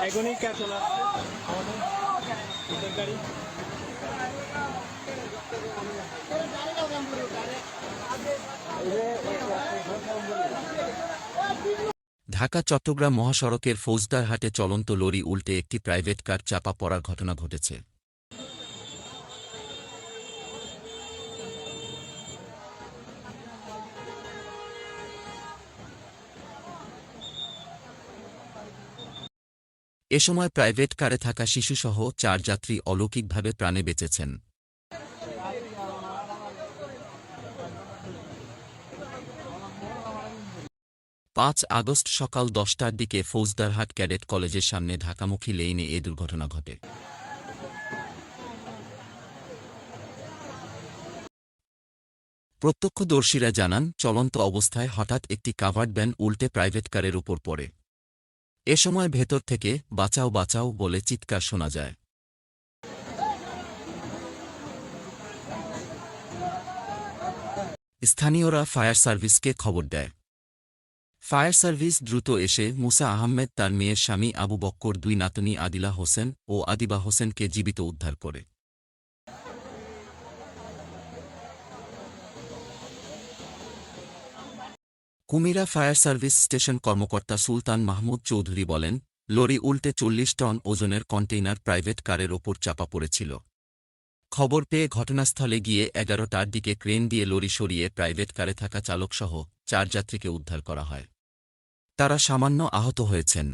এখনই কে চলে আসছে আমাদের গাড়ি। ঢাকা চট্টগ্রাম মহাসড়কের ফৌজদারহাটে চলন্ত লরি উল্টে একটি প্রাইভেট কার চাপা পড়ার ঘটনা ঘটেছে। এ সময় প্রাইভেট কারে থাকা শিশুসহ 4 যাত্রী অলৌকিকভাবে প্রাণে বেঁচেছেন। 5 আগস্ট সকাল 10টার দিকে ফৌজদারহাট ক্যাডেট কলেজের সামনে ঢাকামুখী লেইনে এ দুর্ঘটনা ঘটে। প্রত্যক্ষদর্শীরা জানান, চলন্ত অবস্থায় হঠাৎ একটি কাভার্ড ভ্যান উল্টে প্রাইভেট কারের উপর পড়ে। এ সময় ভেতর থেকে বাঁচাও বাঁচাও বলে চিৎকার শোনা যায়। স্থানীয়রা ফায়ার সার্ভিসকে খবর দেয়। ফায়ার সার্ভিস দ্রুত এসে মুসা আহমেদ, তার মেয়ের স্বামী আবু বক্কর, 2 নাতনি আদিলা হোসেন ও আদিবা হোসেনকে জীবিত উদ্ধার করে। কুমিরা ফায়ার সার্ভিস স্টেশন কর্মকর্তা সুলতান মাহমুদ চৌধুরী বলেন, লরি উল্টে 40 টন ওজনের কন্টেইনার প্রাইভেট কারের ওপর চাপা পড়েছিল। খবর পেয়ে ঘটনাস্থলে গিয়ে 11টার দিকে ক্রেন দিয়ে লরি সরিয়ে প্রাইভেট কারে থাকা চালকসহ 4 যাত্রীকে উদ্ধার করা হয়। তারা সামান্য আহত হয়েছেন।